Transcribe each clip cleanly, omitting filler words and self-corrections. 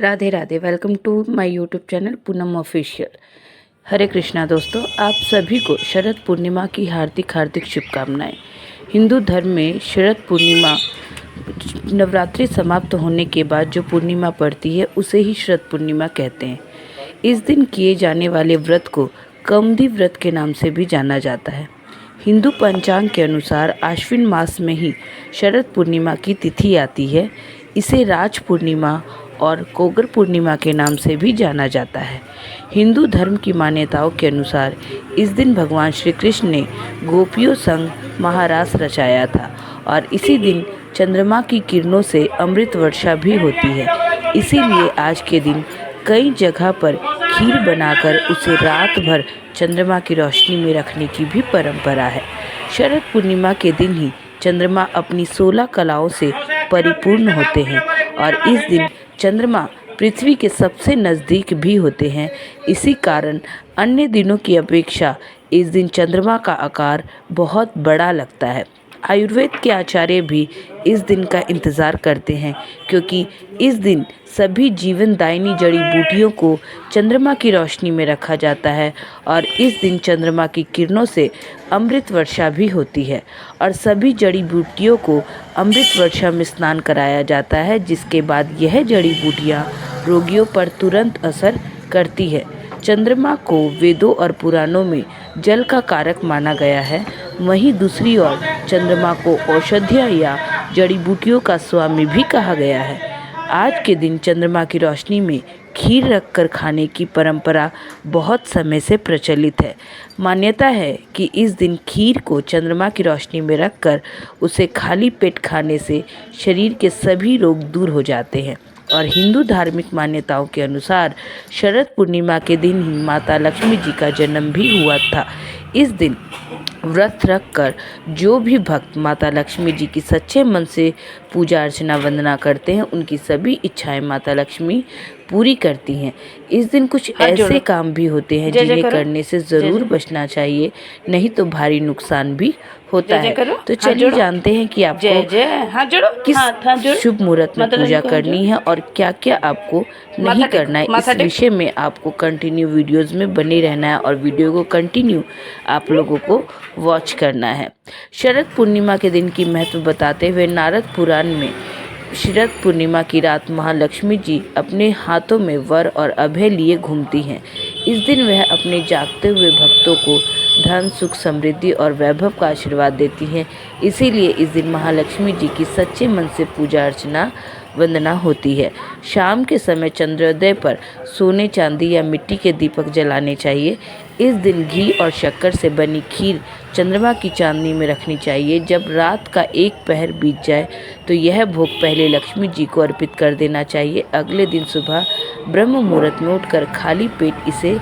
Radhe Radhe. Welcome to my YouTube channel Poonam official. Hare Krishna दोस्तों, आप सभी को शरद पूर्णिमा की हार्दिक हार्दिक शुभकामनाएं। हिंदू धर्म में शरद पूर्णिमा नवरात्रि समाप्त होने के बाद जो पूर्णिमा पड़ती है उसे ही शरद पूर्णिमा कहते हैं। इस दिन किए जाने वाले व्रत को कमदी व्रत के नाम से भी जाना जाता है। हिंदू पंचांग के अनुसार आश्विन मास में ही शरद पूर्णिमा की तिथि आती है। इसे राज पूर्णिमा और कोगर पूर्णिमा के नाम से भी जाना जाता है। हिंदू धर्म की मान्यताओं के अनुसार इस दिन भगवान श्री कृष्ण ने गोपियों संग महारास रचाया था और इसी दिन चंद्रमा की किरणों से अमृत वर्षा भी होती है। इसीलिए आज के दिन कई जगह पर खीर बनाकर उसे रात भर चंद्रमा की रोशनी में रखने की भी परंपरा है। शरद पूर्णिमा के दिन ही चंद्रमा अपनी 16 कलाओं से परिपूर्ण होते हैं और इस दिन चंद्रमा पृथ्वी के सबसे नज़दीक भी होते हैं। इसी कारण अन्य दिनों की अपेक्षा इस दिन चंद्रमा का आकार बहुत बड़ा लगता है। आयुर्वेद के आचार्य भी इस दिन का इंतज़ार करते हैं क्योंकि इस दिन सभी जीवनदायिनी जड़ी बूटियों को चंद्रमा की रोशनी में रखा जाता है और इस दिन चंद्रमा की किरणों से अमृत वर्षा भी होती है और सभी जड़ी बूटियों को अमृत वर्षा में स्नान कराया जाता है, जिसके बाद यह जड़ी बूटियाँ रोगियों पर तुरंत असर करती है। चंद्रमा को वेदों और पुराणों में जल का कारक माना गया है। वहीं दूसरी ओर चंद्रमा को औषधियाँ या जड़ी बूटियों का स्वामी भी कहा गया है। आज के दिन चंद्रमा की रोशनी में खीर रखकर खाने की परंपरा बहुत समय से प्रचलित है। मान्यता है कि इस दिन खीर को चंद्रमा की रोशनी में रखकर उसे खाली पेट खाने से शरीर के सभी रोग दूर हो जाते हैं। और हिंदू धार्मिक मान्यताओं के अनुसार शरद पूर्णिमा के दिन ही माता लक्ष्मी जी का जन्म भी हुआ था। इस दिन व्रत रखकर जो भी भक्त माता लक्ष्मी जी की सच्चे मन से पूजा अर्चना वंदना करते हैं, उनकी सभी इच्छाएं माता लक्ष्मी पूरी करती हैं। इस दिन कुछ ऐसे काम भी होते हैं जिन्हें करने से ज़रूर बचना चाहिए, नहीं तो भारी नुकसान भी होता है। तो चलिए जानते हैं कि आपको किस शुभ मुहूर्त में पूजा करनी है और क्या क्या आपको नहीं करना है। इस विषय में आपको कंटिन्यू वीडियोस में बने रहना है और वीडियो को कंटिन्यू आप लोगों को वॉच करना है। शरद पूर्णिमा के दिन की महत्व बताते हुए नारद पुराण में शरद पूर्णिमा की रात महालक्ष्मी जी अपने हाथों में वर और अभय लिए घूमती हैं। इस दिन वह अपने जागते हुए भक्तों को धन, सुख, समृद्धि और वैभव का आशीर्वाद देती हैं। इसीलिए इस दिन महालक्ष्मी जी की सच्चे मन से पूजा अर्चना वंदना होती है। शाम के समय चंद्रोदय पर सोने, चांदी या मिट्टी के दीपक जलाने चाहिए। इस दिन घी और शक्कर से बनी खीर चंद्रमा की चांदनी में रखनी चाहिए। जब रात का एक पहर बीत जाए तो यह भोग पहले लक्ष्मी जी को अर्पित कर देना चाहिए। अगले दिन सुबह ब्रह्म मुहूर्त में उठकर खाली पेट इसे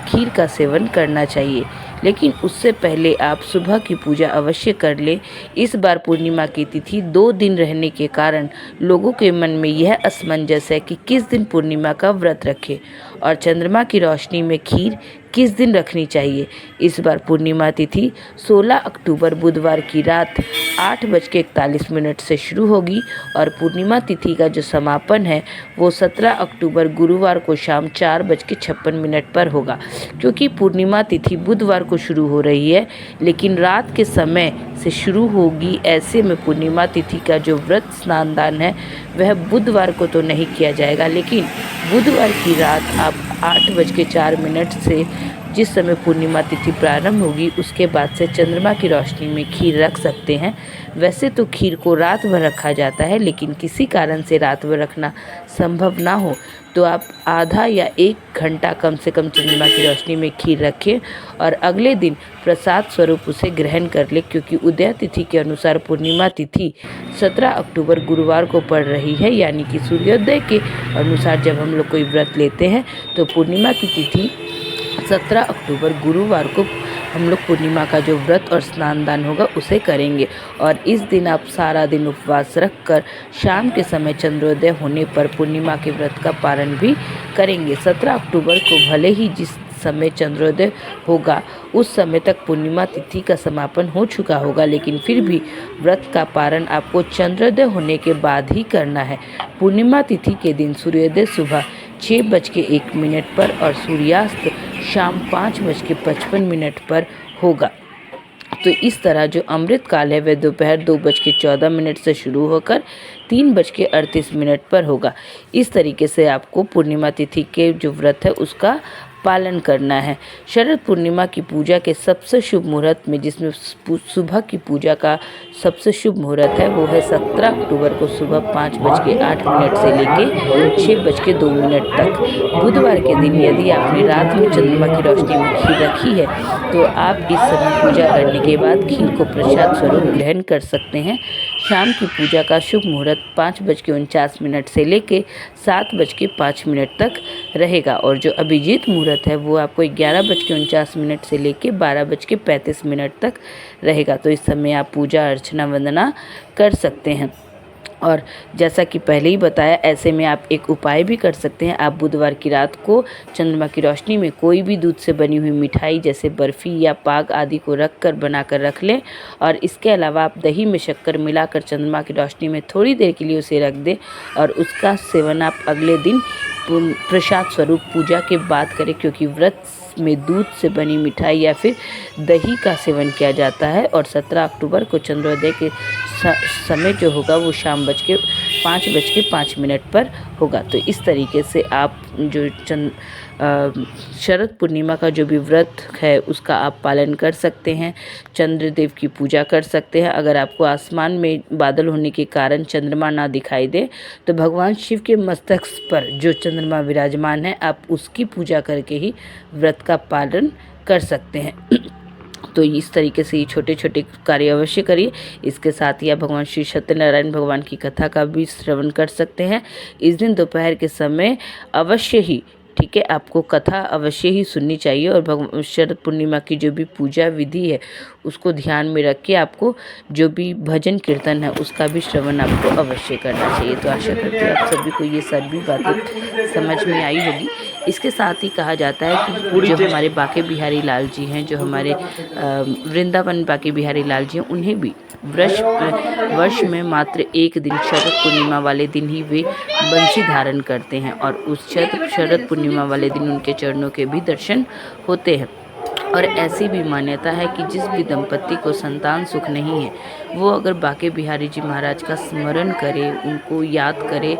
खीर का सेवन करना चाहिए, लेकिन उससे पहले आप सुबह की पूजा अवश्य कर लें। इस बार पूर्णिमा की तिथि 2 दिन रहने के कारण लोगों के मन में यह असमंजस है कि किस दिन पूर्णिमा का व्रत रखें और चंद्रमा की रोशनी में खीर किस दिन रखनी चाहिए। इस बार पूर्णिमा तिथि 16 अक्टूबर बुधवार की रात 8:41 से शुरू होगी और पूर्णिमा तिथि का जो समापन है वो 17 अक्टूबर गुरुवार को शाम 4:56 पर होगा। क्योंकि पूर्णिमा तिथि बुधवार को शुरू हो रही है लेकिन रात के समय से शुरू होगी, ऐसे में पूर्णिमा तिथि का जो व्रत स्नान दान है वह बुधवार को तो नहीं किया जाएगा, लेकिन बुधवार की रात आप 8:04 से जिस समय पूर्णिमा तिथि प्रारंभ होगी उसके बाद से चंद्रमा की रोशनी में खीर रख सकते हैं। वैसे तो खीर को रात भर रखा जाता है, लेकिन किसी कारण से रात भर रखना संभव ना हो तो आप आधा या 1 घंटा कम से कम चंद्रमा की रोशनी में खीर रखें और अगले दिन प्रसाद स्वरूप उसे ग्रहण कर ले। क्योंकि उदय तिथि के अनुसार पूर्णिमा तिथि 17 अक्टूबर गुरुवार को पड़ रही है, यानी कि सूर्योदय के अनुसार जब हम लोग कोई व्रत लेते हैं तो पूर्णिमा की तिथि 17 अक्टूबर गुरुवार को हम लोग पूर्णिमा का जो व्रत और स्नान दान होगा उसे करेंगे। और इस दिन आप सारा दिन उपवास रखकर शाम के समय चंद्रोदय होने पर पूर्णिमा के व्रत का पारण भी करेंगे। 17 अक्टूबर को भले ही जिस समय चंद्रोदय होगा उस समय तक पूर्णिमा तिथि का समापन हो चुका होगा, लेकिन फिर भी व्रत का पारण आपको चंद्रोदय होने के बाद ही करना है। पूर्णिमा तिथि के दिन सूर्योदय सुबह 6:01 पर और सूर्यास्त शाम 5:55 पर होगा। तो इस तरह जो अमृत काल है वह दोपहर 2:14 से शुरू होकर 3:38 पर होगा। इस तरीके से आपको पूर्णिमा तिथि के जो व्रत है उसका पालन करना है। शरद पूर्णिमा की पूजा के सबसे शुभ मुहूर्त में, जिसमें सुबह की पूजा का सबसे शुभ मुहूर्त है, वो है 17 अक्टूबर को सुबह 5:08 से लेके 6:02 तक। बुधवार के दिन यदि आपने रात में चंद्रमा की रोशनी में खीर रखी है तो आप इस समय पूजा करने के बाद खीर को प्रसाद स्वरूप ग्रहण कर सकते हैं। शाम की पूजा का शुभ मुहूर्त 5:49 से लेके 7:05 तक रहेगा और जो अभिजीत मुहूर्त है वो आपको 11:49 से लेके 12:35 तक रहेगा। तो इस समय आप पूजा अर्चना वंदना कर सकते हैं। और जैसा कि पहले ही बताया, ऐसे में आप एक उपाय भी कर सकते हैं। आप बुधवार की रात को चंद्रमा की रोशनी में कोई भी दूध से बनी हुई मिठाई जैसे बर्फ़ी या पाग आदि को बनाकर रख लें और इसके अलावा आप दही में शक्कर मिलाकर चंद्रमा की रोशनी में थोड़ी देर के लिए उसे रख दें और उसका सेवन आप अगले दिन प्रसाद स्वरूप पूजा के बाद करें, क्योंकि व्रत में दूध से बनी मिठाई या फिर दही का सेवन किया जाता है। और 17 अक्टूबर को चंद्रोदय के समय जो होगा वो शाम 5:05 पर होगा। तो इस तरीके से आप जो शरद पूर्णिमा का जो भी व्रत है उसका आप पालन कर सकते हैं। चंद्रदेव की पूजा कर सकते हैं। अगर आपको आसमान में बादल होने के कारण चंद्रमा ना दिखाई दे तो भगवान शिव के मस्तक पर जो चंद्रमा विराजमान है आप उसकी पूजा करके ही व्रत का पालन कर सकते हैं। तो इस तरीके से ये छोटे छोटे कार्य अवश्य करिए। इसके साथ ही आप भगवान श्री सत्यनारायण भगवान की कथा का भी श्रवण कर सकते हैं। इस दिन दोपहर के समय अवश्य ही, ठीक है, आपको कथा अवश्य ही सुननी चाहिए और शरद पूर्णिमा की जो भी पूजा विधि है उसको ध्यान में रख के आपको जो भी भजन कीर्तन है उसका भी श्रवण आपको अवश्य करना चाहिए। तो आशा करते हैं आप सभी को ये सभी बातें समझ में आई होगी। इसके साथ ही कहा जाता है कि जो हमारे बाके बिहारी लाल जी हैं, जो हमारे वृंदावन बाके बिहारी लाल जी हैं, उन्हें भी वर्ष में मात्र एक दिन शरद पूर्णिमा वाले दिन ही वे बंसी धारण करते हैं और उस शरद पूर्णिमा वाले दिन उनके चरणों के भी दर्शन होते हैं। और ऐसी भी मान्यता है कि जिस भी दंपति को संतान सुख नहीं है वो अगर बाके बिहारी जी महाराज का स्मरण करे, उनको याद करे,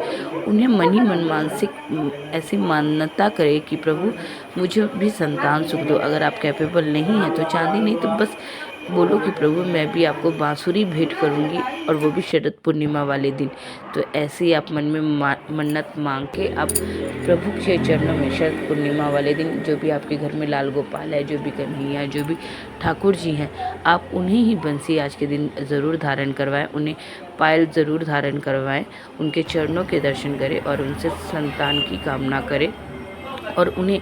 उन्हें मन ही मन मानसिक ऐसी मान्यता करे कि प्रभु मुझे भी संतान सुख दो। अगर आप कैपेबल नहीं हैं तो चांदी नहीं तो बस बोलो कि प्रभु मैं भी आपको बांसुरी भेंट करूंगी और वो भी शरद पूर्णिमा वाले दिन। तो ऐसे ही आप मन में मन्नत मांग के आप प्रभु के चरणों में शरद पूर्णिमा वाले दिन जो भी आपके घर में लाल गोपाल है, जो भी कन्हैया, जो भी ठाकुर जी हैं, आप उन्हें ही बंसी आज के दिन ज़रूर धारण करवाएं, उन्हें पायल ज़रूर धारण करवाएं, उनके चरणों के दर्शन करें और उनसे संतान की कामना करें। और उन्हें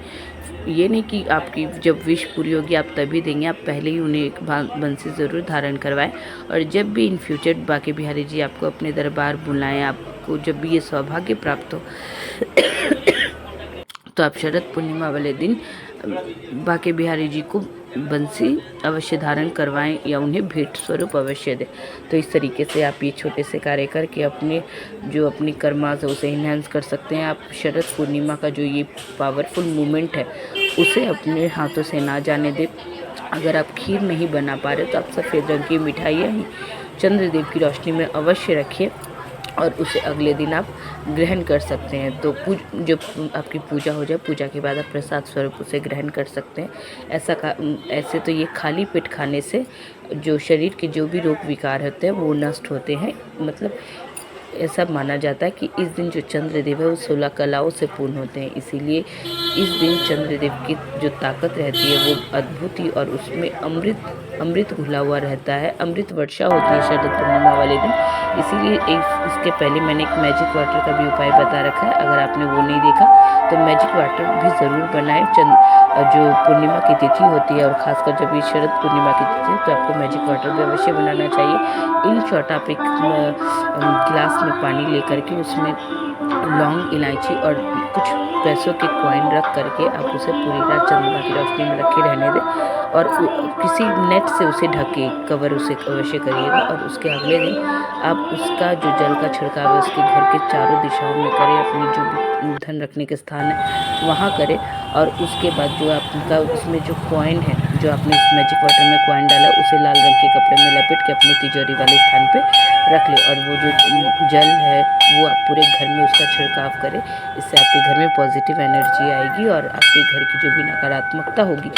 ये नहीं कि आपकी जब विश पूरी होगी आप तभी देंगे, आप पहले ही उन्हें एक बंसी ज़रूर धारण करवाएं। और जब भी इन फ्यूचर बाके बिहारी जी आपको अपने दरबार बुलाएं, आपको जब भी ये सौभाग्य प्राप्त हो तो आप शरद पूर्णिमा वाले दिन बाके बिहारी जी को बंसी अवश्य धारण करवाएं या उन्हें भेंट स्वरूप अवश्य दें। तो इस तरीके से आप ये छोटे से कार्य करके अपनी कर्मास है उसे इन्हेंस कर सकते हैं। आप शरद पूर्णिमा का जो ये पावरफुल मोमेंट है उसे अपने हाथों से ना जाने दें। अगर आप खीर नहीं बना पा रहे तो आप सफ़ेद रंग की मिठाइयाँ ही चंद्रदेव की रोशनी में अवश्य रखिए और उसे अगले दिन आप ग्रहण कर सकते हैं। तो जब आपकी पूजा हो जाए, पूजा के बाद आप प्रसाद स्वरूप उसे ग्रहण कर सकते हैं। ऐसे तो ये खाली पेट खाने से जो शरीर के जो भी रोग विकार होते हैं वो नष्ट होते हैं। मतलब ऐसा माना जाता है कि इस दिन जो चंद्रदेव है वो 16 कलाओं से पूर्ण होते हैं, इसीलिए इस दिन चंद्रदेव की जो ताकत रहती है वो अद्भुत ही और उसमें अमृत घुला हुआ रहता है, अमृत वर्षा होती है शरद पूर्णिमा वाले दिन। इसीलिए इसके पहले मैंने एक मैजिक वाटर का भी उपाय बता रखा है, अगर आपने वो नहीं देखा तो मैजिक वाटर भी ज़रूर बनाएं। जो पूर्णिमा की तिथि होती है और ख़ासकर जब ये शरद पूर्णिमा की तिथि है तो आपको मैजिक वाटर भी अवश्य बनाना चाहिए। इन शॉर्ट आप एक गिलास में पानी लेकर के उसमें लौंग, इलायची और कुछ पैसों के कॉइन रख करके आप उसे पूरी रात चंद्रमा की रोशनी में रखे रहने दें और किसी नेट से उसे ढके, कवर उसे अवश्य करिएगा। और उसके अगले दिन आप उसका जो जल का छिड़काव है उसके घर के चारों दिशाओं में करें, अपनी जो भी धन रखने के स्थान है वहाँ करें। और उसके बाद जो आपका उसमें जो कॉइन है, जो आपने मैजिक वाटर में कॉइन डाला, उसे लाल रंग के कपड़े में लपेट के अपनी तिजोरी वाले स्थान पे रख ले। और वो जो जल है वो आप पूरे घर में उसका छिड़काव करें। इससे आपके घर में पॉजिटिव एनर्जी आएगी और आपके घर की जो भी नकारात्मकता होगी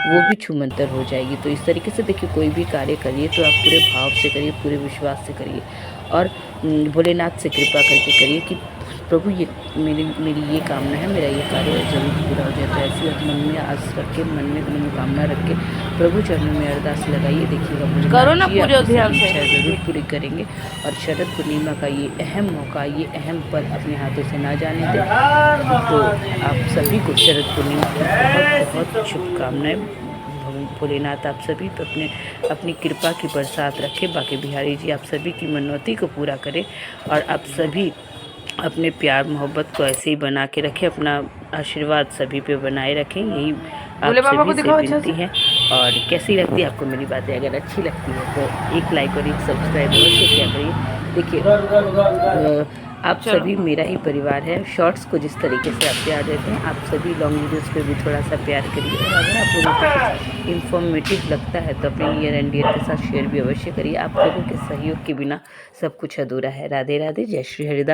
वो भी छूमंतर हो जाएगी। तो इस तरीके से देखिए, कोई भी कार्य करिए तो आप पूरे भाव से करिए, पूरे विश्वास से करिए और भोलेनाथ से कृपा करके करिए कि प्रभु ये मेरी ये कामना है, मेरा ये कार्य ज़रूर पूरा हो जाए। तो ऐसी आप मन में आस रख के, मन में मनोकामना रख के प्रभु चरणों में अरदास लगाइए। देखिएगा करो ना पूरे ध्यान से, ज़रूर पूरी करेंगे। और शरद पूर्णिमा का ये अहम मौका, ये अहम पल अपने हाथों से ना जाने दें। तो आप सभी को शरद पूर्णिमा की बहुत बहुत शुभकामनाएं। भोलेनाथ आप सभी पे अपनी कृपा की बरसात रखे। बाकी बिहारी जी आप सभी की मनौती को पूरा करें और आप सभी अपने प्यार मोहब्बत को ऐसे ही बना के रखें, अपना आशीर्वाद सभी पे बनाए रखें। यही आप सभी से विनती है। और कैसी लगती है आपको मेरी बातें? अगर अच्छी लगती है तो एक लाइक और एक सब्सक्राइब अवश्य क्या करिए। देखिए आप सभी मेरा ही परिवार है। शॉर्ट्स को जिस तरीके से आप प्यार देते हैं, आप सभी लॉन्ग वीडियोस पे भी थोड़ा सा प्यार करिए। और अगर आप लोगों को इन्फॉर्मेटिव लगता है तो अपने नियर एंड डियर के साथ शेयर भी अवश्य करिए। आप लोगों के सहयोग के बिना सब कुछ अधूरा है। राधे राधे, जय श्री हरिदास।